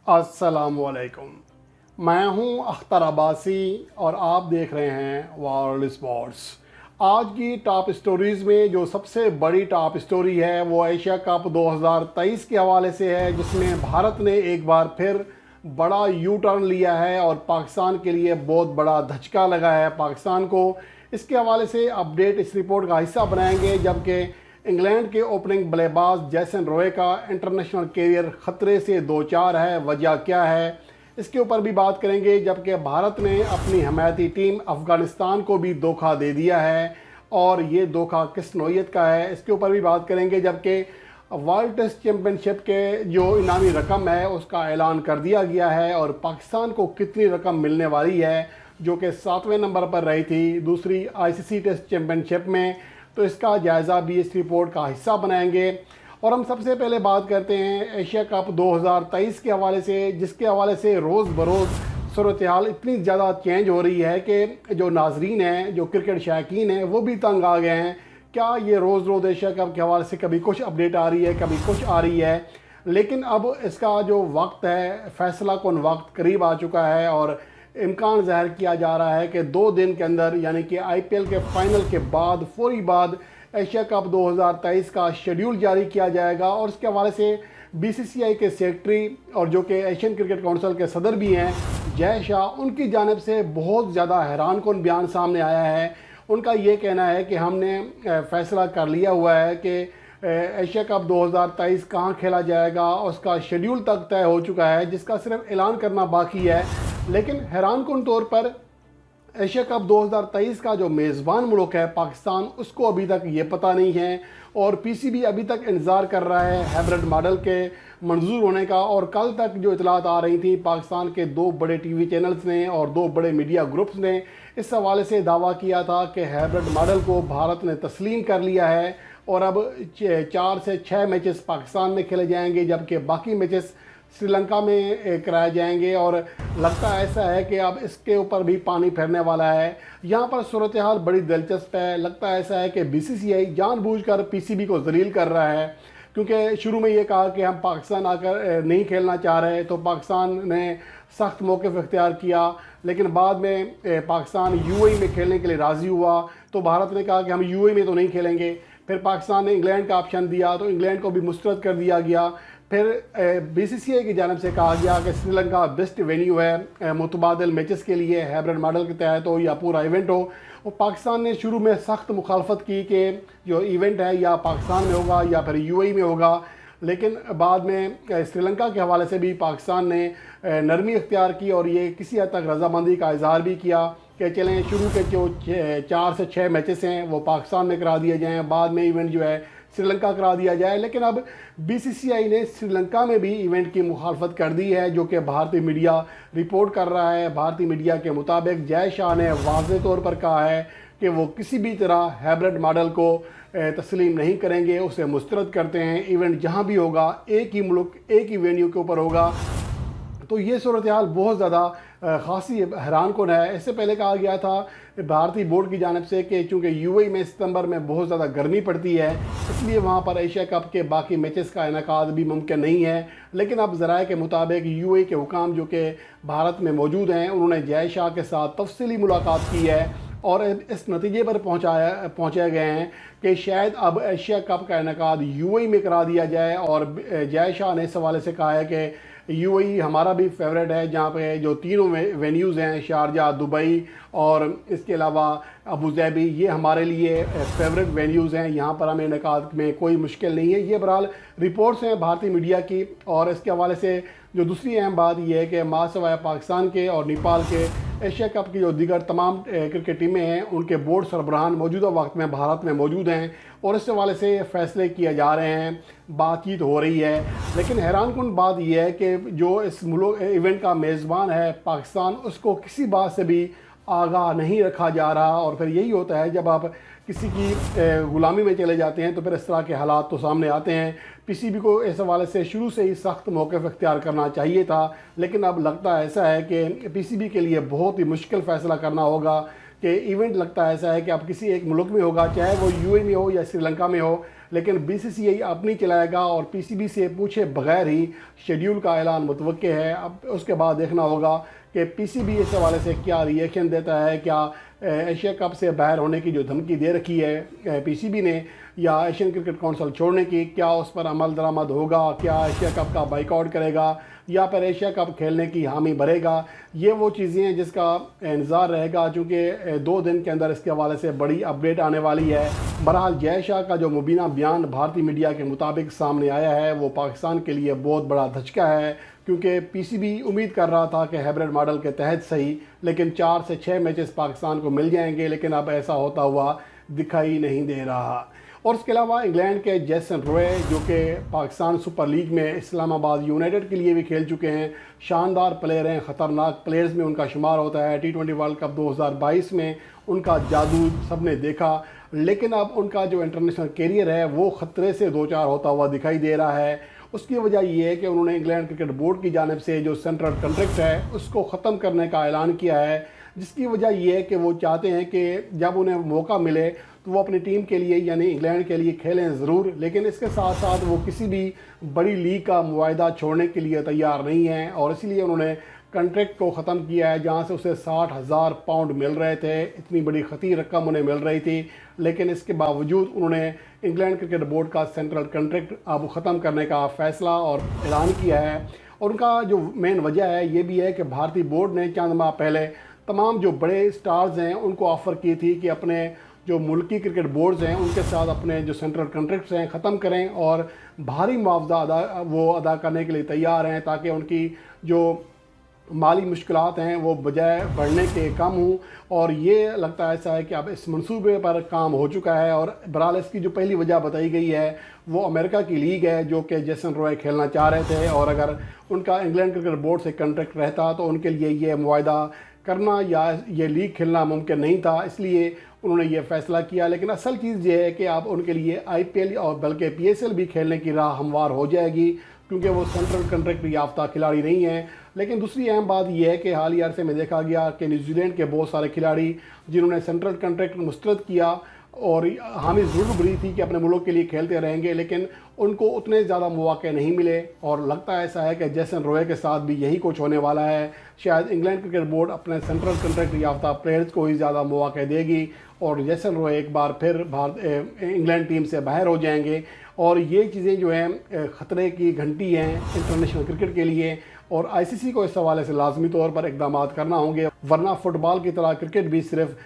अस्सलामुअलैकुम। मैं हूं अख्तर अब्बासी और आप देख रहे हैं वर्ल्ड स्पोर्ट्स। आज की टॉप स्टोरीज़ में जो सबसे बड़ी टॉप स्टोरी है वो एशिया कप 2023 के हवाले से है, जिसमें भारत ने एक बार फिर बड़ा यू टर्न लिया है और पाकिस्तान के लिए बहुत बड़ा धचका लगा है पाकिस्तान को। इसके हवाले से अपडेट इस रिपोर्ट का हिस्सा बनाएंगे, जबकि इंग्लैंड के ओपनिंग बल्लेबाज जैसन रॉय का इंटरनेशनल कैरियर खतरे से दो चार है। वजह क्या है, इसके ऊपर भी बात करेंगे। जबकि भारत ने अपनी हमायती टीम अफ़गानिस्तान को भी धोखा दे दिया है और ये धोखा किस नौइयत का है, इसके ऊपर भी बात करेंगे। जबकि वर्ल्ड टेस्ट चैम्पियनशिप के जो इनामी रकम है उसका ऐलान कर दिया गया है और पाकिस्तान को कितनी रकम मिलने वाली है, जो कि 7वें नंबर पर रही थी दूसरी आईसीसी टेस्ट चैम्पियनशिप में। तो इसका जायज़ा भी इस रिपोर्ट का हिस्सा बनाएंगे। और हम सबसे पहले बात करते हैं एशिया कप 2023 के हवाले से, जिसके हवाले से रोज़ बरोज़ सूरत हाल इतनी ज़्यादा चेंज हो रही है कि जो नाजरीन हैं, जो क्रिकेट शायकीन हैं, वो भी तंग आ गए हैं। क्या ये रोज़ रोज़ एशिया कप के हवाले से कभी कुछ अपडेट आ रही है, कभी कुछ आ रही है, लेकिन अब इसका जो वक्त है, फैसला कुन वक्त करीब आ चुका है और इम्कान ज़ाहिर किया जा रहा है कि 2 दिन के अंदर, यानी कि आईपीएल के फाइनल के बाद फौरी बाद एशिया कप 2023 का शेड्यूल जारी किया जाएगा। और इसके हवाले से बीसीसीआई के सेक्रेटरी और जो कि एशियन क्रिकेट काउंसिल के सदर भी हैं जय शाह, उनकी जानिब से बहुत ज़्यादा हैरान कुन बयान सामने आया है। उनका ये कहना है कि हमने फ़ैसला कर लिया हुआ है कि एशिया कप 2023 कहाँ खेला जाएगा, उसका शेड्यूल तक तय हो चुका है, जिसका सिर्फ ऐलान करना बाकी है। लेकिन हैरान कुन तौर पर एशिया कप 2023 का जो मेज़बान मुल्क है पाकिस्तान, उसको अभी तक ये पता नहीं है और पीसीबी अभी तक इंतज़ार कर रहा है हाइब्रिड मॉडल के मंजूर होने का। और कल तक जो इतलात आ रही थी, पाकिस्तान के 2 बड़े टीवी चैनल्स ने और 2 बड़े मीडिया ग्रुप्स ने इस हवाले से दावा किया था कि हाइब्रिड मॉडल को भारत ने तस्लीम कर लिया है और अब 4 से 6 मैचेस पाकिस्तान में खेले जाएंगे, जबकि बाकी मैचेस श्रीलंका में कराए जाएंगे। और लगता ऐसा है कि अब इसके ऊपर भी पानी फिरने वाला है। यहाँ पर सूरत हाल बड़ी दिलचस्प है। लगता ऐसा है कि बीसीसीआई जानबूझकर पीसीबी को जलील कर रहा है, क्योंकि शुरू में ये कहा कि हम पाकिस्तान आकर नहीं खेलना चाह रहे, तो पाकिस्तान ने सख्त मौक़िफ़ इख्तियार किया। लेकिन बाद में पाकिस्तान यूएई में खेलने के लिए राज़ी हुआ, तो भारत ने कहा कि हम यूएई में तो नहीं खेलेंगे। फिर पाकिस्तान ने इंग्लैंड का ऑप्शन दिया, तो इंग्लैंड को भी मुस्तरद कर दिया गया। फिर बीसीसीआई की जानिब से कहा गया कि श्रीलंका बेस्ट वेन्यू है मुतबादिल मैचेस के लिए, हाइब्रिड मॉडल के तहत हो या पूरा इवेंट हो। और पाकिस्तान ने शुरू में सख्त मुखालफत की कि जो इवेंट है या पाकिस्तान में होगा या फिर यूएई में होगा। लेकिन बाद में श्रीलंका के हवाले से भी पाकिस्तान ने नरमी इख्तियार की और ये किसी हद तक रजामंदी का इजहार भी किया कि चलें शुरू के जो 4 से 6 मैचेस हैं वो पाकिस्तान में करा दिए जाएँ, बाद में इवेंट जो है श्रीलंका करा दिया जाए। लेकिन अब बीसीसीआई ने श्रीलंका में भी इवेंट की मुखालफत कर दी है, जो कि भारतीय मीडिया रिपोर्ट कर रहा है। भारतीय मीडिया के मुताबिक जय शाह ने वाज़ेह तौर पर कहा है कि वो किसी भी तरह हाइब्रिड मॉडल को तस्लीम नहीं करेंगे, उसे मुस्तरद करते हैं। इवेंट जहां भी होगा एक ही मुल्क एक ही वेन्यू के ऊपर होगा। तो ये सूरत हाल बहुत ज़्यादा खासी हैरान कुन है। इससे पहले कहा गया था भारतीय बोर्ड की जानिब से कि चूँकि यूएई में सितंबर में बहुत ज़्यादा गर्मी पड़ती है, इसलिए वहाँ पर एशिया कप के बाकी मैचेस का इनेकाद भी मुमकिन नहीं है। लेकिन अब ज़राए के मुताबिक यूएई के हुकाम जो कि भारत में मौजूद हैं, उन्होंने जय शाह के साथ तफसीली मुलाकात की है और इस नतीजे पर पहुँचे गए हैं कि शायद अब एशिया कप का इनेकाद यूएई में करा दिया जाए। और जय शाह ने इस हवाले से कहा है कि यूएई हमारा भी फेवरेट है, जहाँ पे जो तीनों वेन्यूज़ हैं, शारजा, दुबई और इसके अलावा अबू धाबी, ये हमारे लिए फेवरेट वेन्यूज़ हैं। यहाँ पर हमें इनेकाद में कोई मुश्किल नहीं है। ये बहरहाल रिपोर्ट्स हैं भारतीय मीडिया की। और इसके हवाले से जो दूसरी अहम बात यह है कि मासवाए पाकिस्तान के और नेपाल के एशिया कप की जो दीगर तमाम क्रिकेट टीमें हैं, उनके बोर्ड सरबराहान मौजूदा वक्त में भारत में मौजूद हैं और इस हवाले से फ़ैसले किए जा रहे हैं, बातचीत हो रही है। लेकिन हैरान कुन बात यह है कि जो इस मुल्क इवेंट का मेज़बान है पाकिस्तान, उसको किसी बात से भी आगाह नहीं रखा जा रहा। और फिर यही होता है जब आप किसी की ग़ुलामी में चले जाते हैं तो फिर इस तरह के हालात तो सामने आते हैं। पीसीबी को इस हवाले से शुरू से ही सख्त मौक़िफ़ इख्तियार करना चाहिए था, लेकिन अब लगता ऐसा है कि पीसीबी के लिए बहुत ही मुश्किल फ़ैसला करना होगा कि इवेंट लगता ऐसा है कि अब किसी एक मुल्क में होगा, चाहे वो यूएई में हो या श्रीलंका में हो, लेकिन बीसीसीआई अपनी चलाएगा और पीसीबी से पूछे बगैर ही शेड्यूल का ऐलान मुतवक्के है। अब उसके बाद देखना होगा कि पीसीबी इस हवाले से क्या रिएक्शन देता है। क्या एशिया कप से बाहर होने की जो धमकी दे रखी है पीसीबी ने, या एशियन क्रिकेट काउंसिल छोड़ने की, क्या उस पर अमल दरामद होगा? क्या एशिया कप का बाइकआउट करेगा या फिर एशिया कप खेलने की हामी भरेगा? ये वो चीज़ें हैं जिसका इंतज़ार रहेगा, चूँकि 2 दिन के अंदर इसके हवाले से बड़ी अपडेट आने वाली है। बहरहाल जय शाह का जो मुबीना बयान भारतीय मीडिया के मुताबिक सामने आया है वो पाकिस्तान के लिए बहुत बड़ा धचका है, क्योंकि पीसीबी उम्मीद कर रहा था कि हाइब्रिड मॉडल के तहत सही, लेकिन 4 से 6 मैचेस पाकिस्तान को मिल जाएंगे, लेकिन अब ऐसा होता हुआ दिखाई नहीं दे रहा। और इसके अलावा इंग्लैंड के जेसन रॉय, जो कि पाकिस्तान सुपर लीग में इस्लामाबाद यूनाइटेड के लिए भी खेल चुके हैं, शानदार प्लेयर हैं, ख़तरनाक प्लेयर्स में उनका शुमार होता है। T20 वर्ल्ड कप 2022 में उनका जादू सबने देखा, लेकिन अब उनका जो इंटरनेशनल कैरियर है वो ख़तरे से दो चार होता हुआ दिखाई दे रहा है। उसकी वजह ये है कि उन्होंने इंग्लैंड क्रिकेट बोर्ड की जानिब से जो सेंट्रल कॉन्ट्रैक्ट है उसको ख़त्म करने का ऐलान किया है, जिसकी वजह ये है कि वो चाहते हैं कि जब उन्हें मौका मिले तो वो अपनी टीम के लिए यानी इंग्लैंड के लिए खेलें ज़रूर, लेकिन इसके साथ साथ वो किसी भी बड़ी लीग का मुआहदा छोड़ने के लिए तैयार नहीं हैं। और इसीलिए उन्होंने कॉन्ट्रैक्ट को ख़त्म किया है, जहां से उसे 60,000 पाउंड मिल रहे थे। इतनी बड़ी खती रकम उन्हें मिल रही थी, लेकिन इसके बावजूद उन्होंने इंग्लैंड क्रिकेट बोर्ड का सेंट्रल कॉन्ट्रैक्ट अब ख़त्म करने का फ़ैसला और ऐलान किया है। और उनका जो मेन वजह है ये भी है कि भारतीय बोर्ड ने चंद माह पहले तमाम जो बड़े स्टार्स हैं उनको ऑफ़र की थी कि अपने जो मुल्की क्रिकेट बोर्ड्स हैं उनके साथ अपने जो सेंट्रल कॉन्ट्रैक्ट्स हैं ख़त्म करें और भारी मुआवजा अदा करने के लिए तैयार हैं, ताकि उनकी जो माली मुश्किलात हैं वो बजाय बढ़ने के कम हों। और ये लगता है ऐसा है कि अब इस मंसूबे पर काम हो चुका है। और बहरहाल इसकी जो पहली वजह बताई गई है वो अमेरिका की लीग है, जो कि जेसन रॉय खेलना चाह रहे थे, और अगर उनका इंग्लैंड क्रिकेट बोर्ड से कॉन्ट्रैक्ट रहता तो उनके लिए ये मुआहदा करना या ये लीग खेलना मुमकिन नहीं था, इसलिए उन्होंने ये फ़ैसला किया। लेकिन असल चीज़ ये है कि अब उनके लिए आईपीएल और बल्कि पीएसएल भी खेलने की राह हमवार हो जाएगी, क्योंकि वो सेंट्रल कॉन्ट्रैक्ट याफ्ता खिलाड़ी नहीं हैं। लेकिन दूसरी अहम बात यह है कि हालिया अरसे में देखा गया कि न्यूजीलैंड के बहुत सारे खिलाड़ी जिन्होंने सेंट्रल कॉन्ट्रैक्ट मुस्तरद किया और हामी ज़रूर बुरी थी कि अपने मुल्क के लिए खेलते रहेंगे, लेकिन उनको उतने ज़्यादा मौके नहीं मिले। और लगता है ऐसा है कि जेसन रॉय के साथ भी यही कुछ होने वाला है। शायद इंग्लैंड क्रिकेट बोर्ड अपने सेंट्रल कॉन्ट्रैक्ट याफ्ता प्लेयर्स को ही ज़्यादा मौके देगी और जेसन रॉय एक बार फिर इंग्लैंड टीम से बाहर हो जाएंगे। और ये चीज़ें जो हैं ख़तरे की घंटी हैं इंटरनेशनल क्रिकेट के लिए, और आईसीसी को इस हवाले से लाजमी तौर पर इकदाम करना होंगे, वरना फुटबॉल की तरह क्रिकेट भी सिर्फ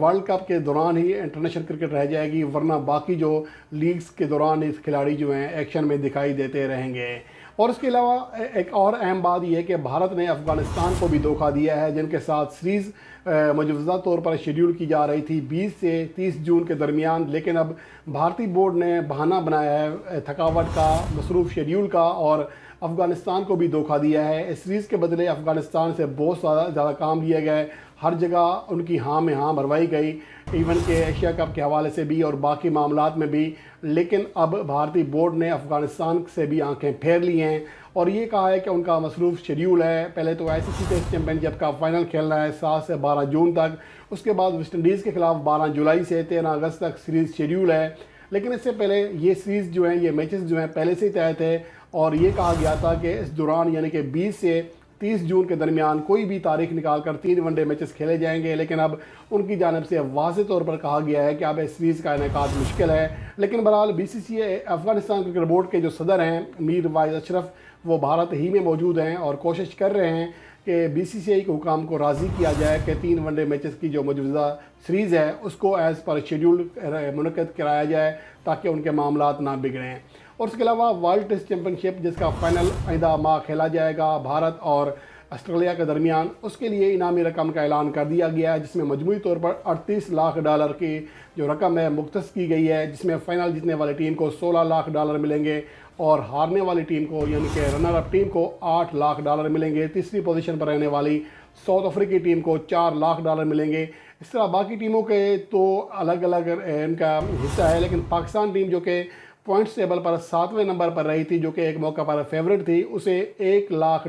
वर्ल्ड कप के दौरान ही इंटरनेशनल क्रिकेट रह जाएगी, वरना बाकी जो लीग्स के दौरान इस खिलाड़ी जो हैं एक्शन में दिखाई देते रहेंगे। और इसके अलावा एक और अहम बात यह है कि भारत ने अफ़गानिस्तान को भी धोखा दिया है, जिनके साथ सीरीज़ मौजूदा तौर पर शेड्यूल की जा रही थी 20 से 30 जून के दरमियान, लेकिन अब भारतीय बोर्ड ने बहाना बनाया है थकावट का, मसरूफ़ शेड्यूल का, और अफ़गानिस्तान को भी धोखा दिया है। इस सीरीज़ के बदले अफ़गानिस्तान से बहुत ज़्यादा काम लिया गया है, हर जगह उनकी हाँ में हाँ भरवाई गई, इवन के एशिया कप के हवाले से भी और बाकी मामलात में भी। लेकिन अब भारतीय बोर्ड ने अफ़गानिस्तान से भी आंखें फेर ली हैं और ये कहा है कि उनका मसरूफ़ शेड्यूल है। पहले तो आईसीसी टेस्ट चैम्पियनशिप का फाइनल खेलना है 7 से 12 जून तक, उसके बाद वेस्ट इंडीज़ के खिलाफ 12 जुलाई से 13 अगस्त तक सीरीज़ शेड्यूल है। लेकिन इससे पहले ये सीरीज़ जो है, ये मैचेस जो हैं पहले से ही तय थे और ये कहा गया था कि इस दौरान यानी कि 20 से 30 जून के दरमियान कोई भी तारीख निकाल कर 3 वनडे मैचेस खेले जाएंगे। लेकिन अब उनकी जानिब से वाज़े तौर पर कहा गया है कि अब इस सीरीज़ का इनेकाद मुश्किल है। लेकिन बहरहाल बीसीसीआई अफ़गानिस्तान क्रिकेट बोर्ड के जो सदर हैं मीर वाइज अशरफ, वो भारत ही में मौजूद हैं और कोशिश कर रहे हैं कि बीसीसीआई के हुकाम को राज़ी किया जाए कि 3 वनडे मैचेस की जो मौजूदा सीरीज़ है उसको एज़ पर शेड्यूल मुनक़्क़द कराया जाए ताकि उनके मामलात ना बिगड़ें। और उसके अलावा वर्ल्ड टेस्ट चैम्पियनशिप जिसका फ़ाइनल आइंदा माह खेला जाएगा भारत और ऑस्ट्रेलिया के दरमियान, उसके लिए इनामी रकम का ऐलान कर दिया गया है, जिसमें मजमूई तौर पर $38 लाख की जो रकम है मुख्तस की गई है, जिसमें फ़ाइनल जीतने वाली टीम को $16 लाख मिलेंगे और हारने वाली टीम को यानी कि रनर अप टीम को $8 लाख मिलेंगे। तीसरी पोजीशन पर रहने वाली साउथ अफ्रीकी टीम को $4 लाख मिलेंगे। इस तरह बाकी टीमों के तो अलग अलग इनका हिस्सा है, लेकिन पाकिस्तान टीम जो कि पॉइंट्स टेबल पर 7वें नंबर पर रही थी, जो कि एक मौका पर फेवरेट थी। उसे $1 लाख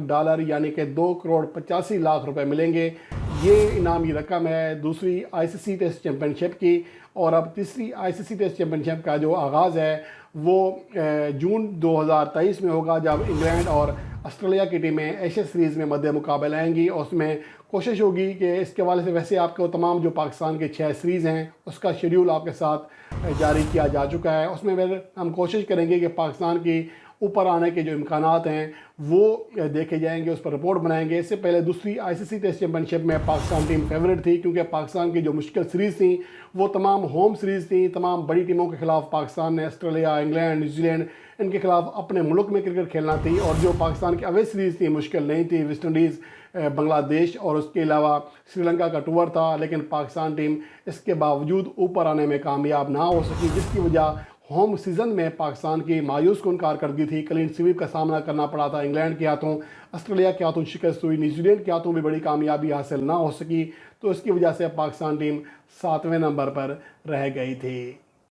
यानी कि 2 करोड़ 85 लाख रुपए मिलेंगे। ये इनामी रकम है दूसरी आईसीसी टेस्ट चैंपियनशिप की। और अब तीसरी आईसीसी टेस्ट चैंपियनशिप का जो आगाज़ है वो जून 2023 में होगा, जब इंग्लैंड और ऑस्ट्रेलिया की टीमें एशिया सीरीज़ में मध्य मुकाबले आएंगी। और उसमें कोशिश होगी कि इसके वाले से वैसे आपको तमाम जो पाकिस्तान के 6 सीरीज़ हैं उसका शेड्यूल आपके साथ जारी किया जा चुका है। उसमें फिर हम कोशिश करेंगे कि पाकिस्तान की ऊपर आने के जो इम्कानात हैं वो देखे जाएंगे, उस पर रिपोर्ट बनाएंगे। इससे पहले दूसरी आईसीसी टेस्ट चैंपियनशिप में पाकिस्तान टीम फेवरेट थी, क्योंकि पाकिस्तान की जो मुश्किल सीरीज़ थी वो तमाम होम सीरीज़ थी। तमाम बड़ी टीमों के खिलाफ पाकिस्तान ने ऑस्ट्रेलिया, इंग्लैंड, न्यूजीलैंड इनके खिलाफ अपने मुल्क में क्रिकेट खेलना थी। और जो पाकिस्तान की अवे सीरीज़ थी मुश्किल नहीं थी, वेस्ट इंडीज़, बांग्लादेश और उसके अलावा श्रीलंका का टूर था। लेकिन पाकिस्तान टीम इसके बावजूद ऊपर आने में कामयाब ना हो सकी, जिसकी वजह होम सीज़न में पाकिस्तान की मायूस कुन कारकर्दगी थी। क्लीन स्वीप का सामना करना पड़ा था इंग्लैंड के हाथों, ऑस्ट्रेलिया के हाथों शिकस्त हुई, न्यूजीलैंड के हाथों भी बड़ी कामयाबी हासिल ना हो सकी। तो इसकी वजह से पाकिस्तान टीम 7वें नंबर पर रह गई थी।